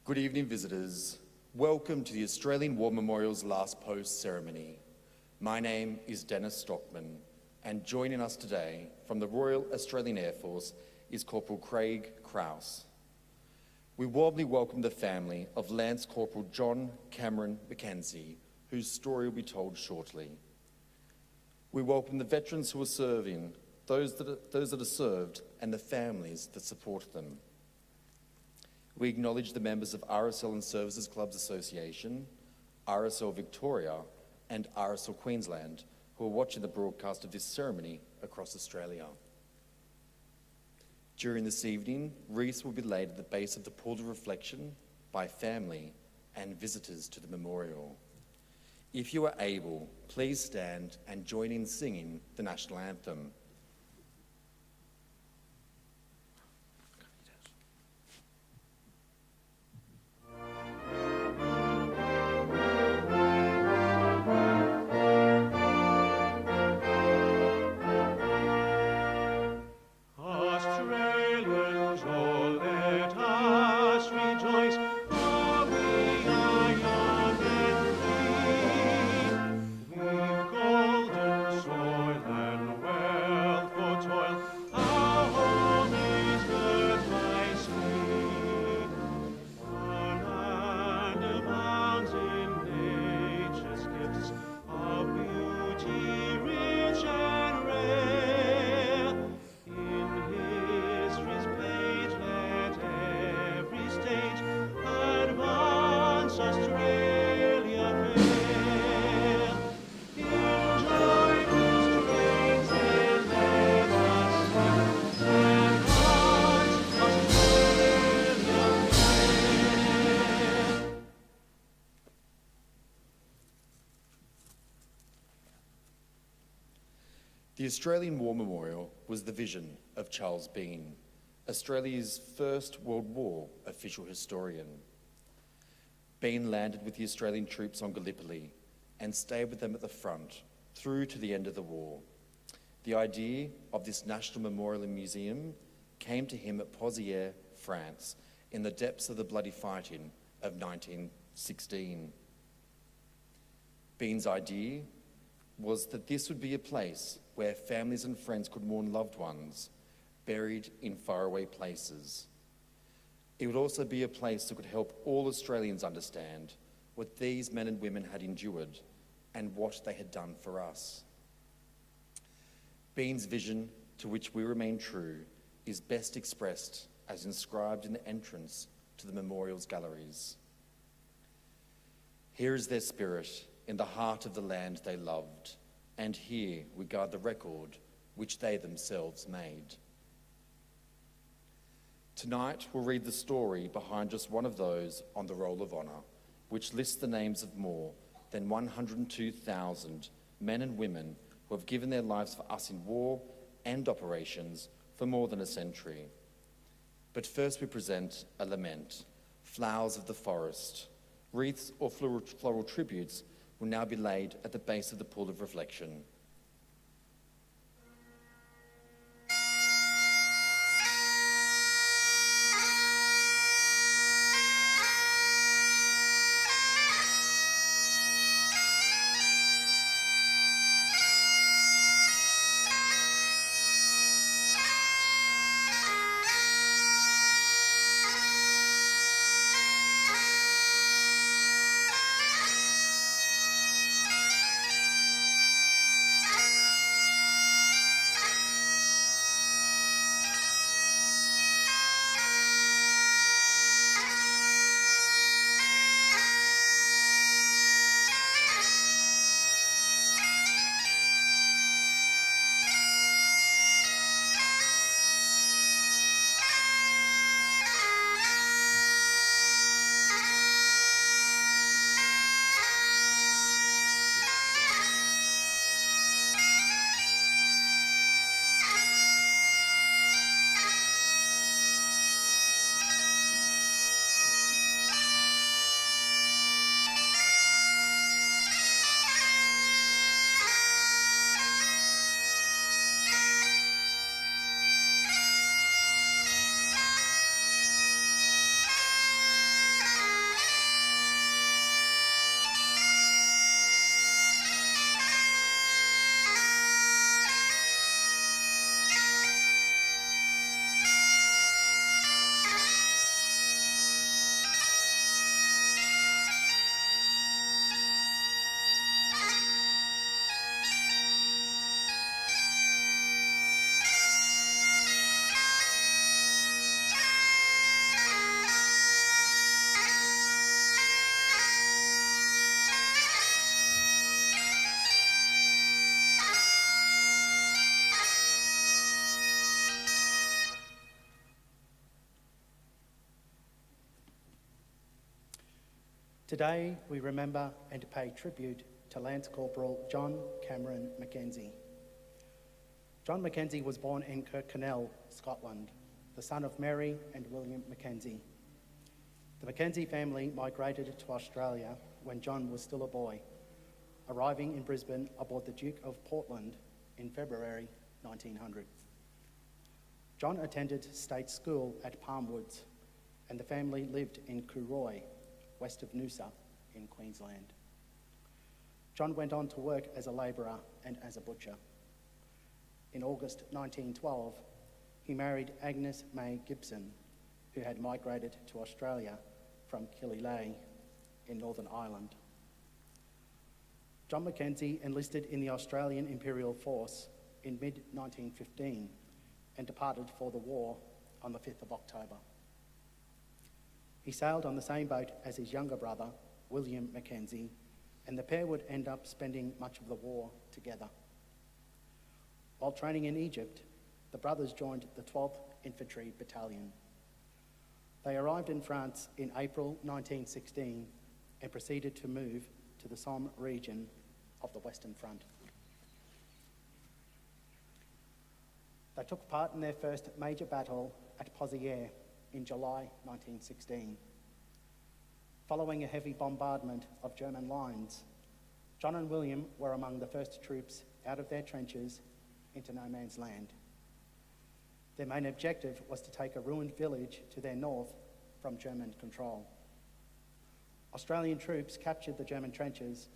Good evening, visitors. Welcome to the Australian War Memorial's Last Post ceremony. My name is Dennis Stockman, and joining us today from the Royal Australian Air Force is Corporal Craig Krause. We warmly welcome the family of Lance Corporal John Cameron Mackenzie, whose story will be told shortly. We welcome the veterans who are serving, those that are served, and the families that support them. We acknowledge the members of RSL Services Clubs Association, RSL Victoria, and RSL Queensland who are watching the broadcast of this ceremony across Australia. During this evening, wreaths will be laid at the base of the pool of reflection by family and visitors to the memorial. If you are able, please stand and join in singing the national anthem. The Australian War Memorial was the vision of Charles Bean, Australia's first World War official historian. Bean landed with the Australian troops on Gallipoli and stayed with them at the front through to the end of the war. The idea of this National Memorial and Museum came to him at Pozières, France, in the depths of the bloody fighting of 1916. Bean's idea was that this would be a place where families and friends could mourn loved ones buried in faraway places. It would also be a place that could help all Australians understand what these men and women had endured and what they had done for us. Bean's vision, to which we remain true, is best expressed as inscribed in the entrance to the memorial's galleries. Here is their spirit in the heart of the land they loved, and here we guard the record which they themselves made. Tonight we'll read the story behind just one of those on the Roll of Honour, which lists the names of more than 102,000 men and women who have given their lives for us in war and operations for more than a century. But first we present a lament, Flowers of the Forest. Wreaths or floral tributes will now be laid at the base of the pool of reflection. Today, we remember and pay tribute to Lance Corporal John Cameron Mackenzie. John Mackenzie was born in Kirkconnell, Scotland, the son of Mary and William Mackenzie. The Mackenzie family migrated to Australia when John was still a boy, arriving in Brisbane aboard the Duke of Portland in February 1900. John attended state school at Palmwoods, and the family lived in Cooroy, west of Noosa in Queensland. John went on to work as a labourer and as a butcher. In August 1912, he married Agnes May Gibson, who had migrated to Australia from Killyleagh in Northern Ireland. John Mackenzie enlisted in the Australian Imperial Force in mid-1915 and departed for the war on the 5th of October. He sailed on the same boat as his younger brother, William Mackenzie, and the pair would end up spending much of the war together. While training in Egypt, the brothers joined the 12th Infantry Battalion. They arrived in France in April 1916 and proceeded to move to the Somme region of the Western Front. They took part in their first major battle at Pozières in July 1916. Following a heavy bombardment of German lines, John and William were among the first troops out of their trenches into no man's land. Their main objective was to take a ruined village to their north from German control. Australian troops captured the German trenches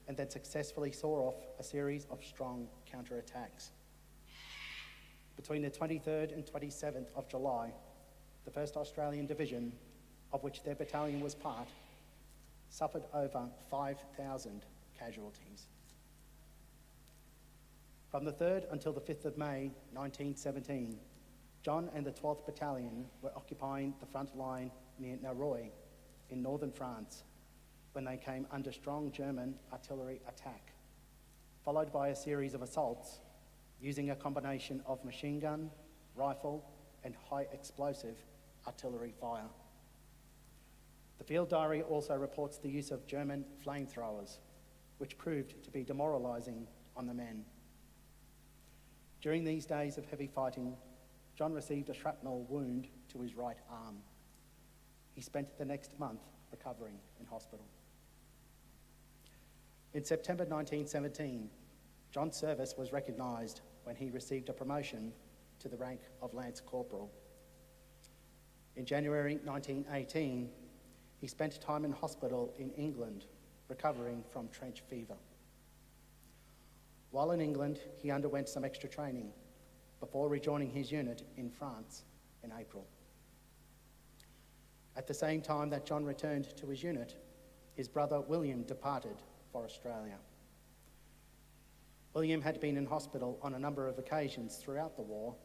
and then successfully saw off a series of strong counterattacks. Between the 23rd and 27th of July, the 1st Australian Division, of which their battalion was part, suffered over 5,000 casualties. From the 3rd until the 5th of May 1917, John and the 12th Battalion were occupying the front line near Narroy in northern France when they came under strong German artillery attack, followed by a series of assaults using a combination of machine gun, rifle, and high explosive artillery fire. The field diary also reports the use of German flamethrowers, which proved to be demoralising on the men. During these days of heavy fighting, John received a shrapnel wound to his right arm. He spent the next month recovering in hospital. In September 1917, John's service was recognised when he received a promotion to the rank of Lance Corporal. In January 1918, he spent time in hospital in England, recovering from trench fever. While in England, he underwent some extra training before rejoining his unit in France in April. At the same time that John returned to his unit, his brother William departed for Australia. William had been in hospital on a number of occasions throughout the war,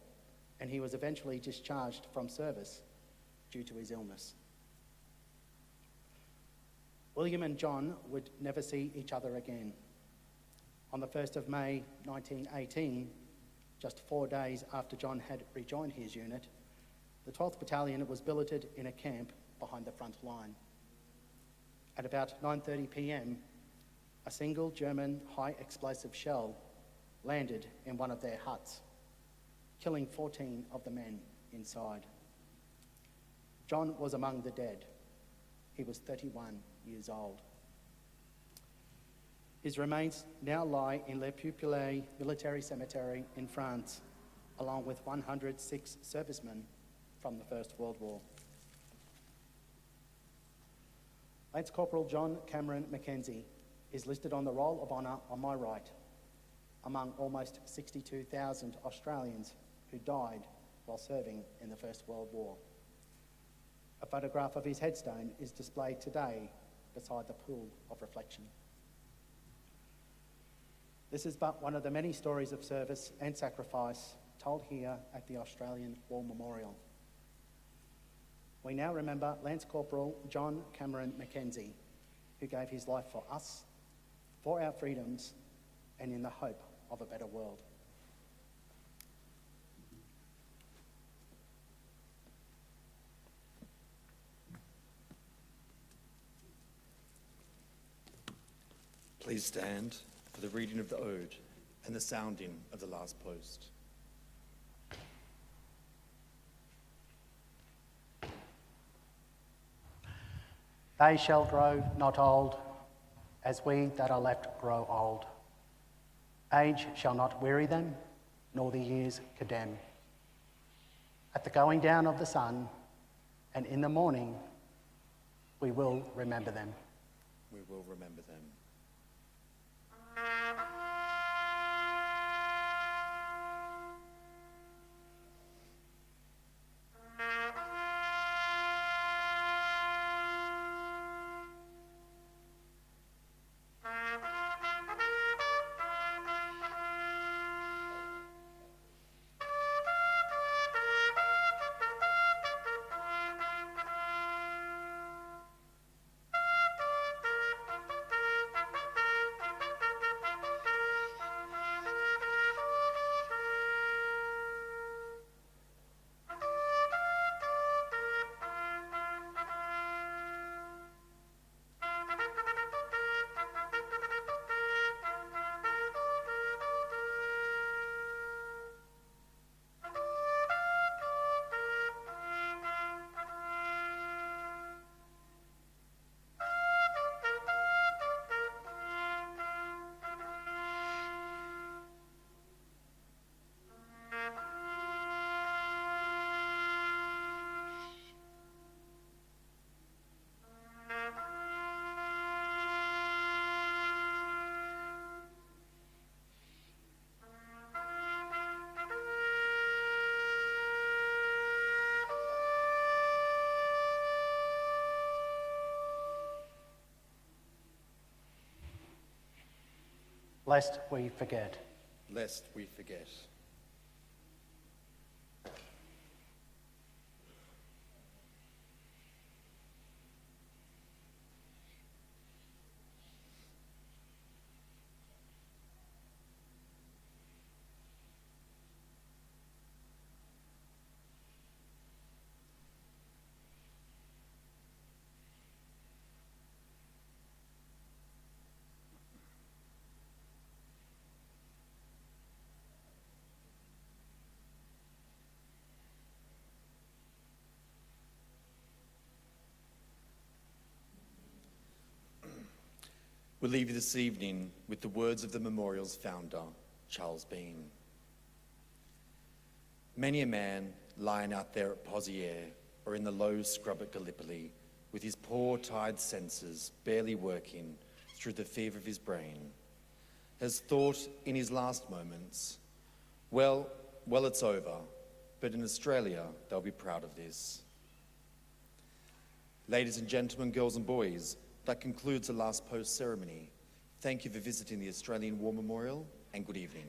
and he was eventually discharged from service due to his illness. William and John would never see each other again. On the 1st of May 1918, just 4 days after John had rejoined his unit, the 12th Battalion was billeted in a camp behind the front line. At about 9:30 p.m, a single German high explosive shell landed in one of their huts, killing 14 of the men inside. John was among the dead. He was 31 years old. His remains now lie in Le Pupillet Military Cemetery in France, along with 106 servicemen from the First World War. Lance Corporal John Cameron Mackenzie is listed on the Roll of Honour on my right, among almost 62,000 Australians who died while serving in the First World War. A photograph of his headstone is displayed today beside the pool of reflection. This is but one of the many stories of service and sacrifice told here at the Australian War Memorial. We now remember Lance Corporal John Cameron Mackenzie, who gave his life for us, for our freedoms, and in the hope of a better world. Please stand for the reading of the ode and the sounding of the last post. They shall grow not old, as we that are left grow old. Age shall not weary them, nor the years condemn. At the going down of the sun, and in the morning, we will remember them. We will remember them. Lest we forget. Lest we forget. We'll leave you this evening with the words of the memorial's founder, Charles Bean. Many a man lying out there at Poziere or in the low scrub at Gallipoli, with his poor tired senses barely working through the fever of his brain, has thought in his last moments, well, it's over, but in Australia, they'll be proud of this. Ladies and gentlemen, girls and boys, that concludes the last post ceremony. Thank you for visiting the Australian War Memorial, and good evening.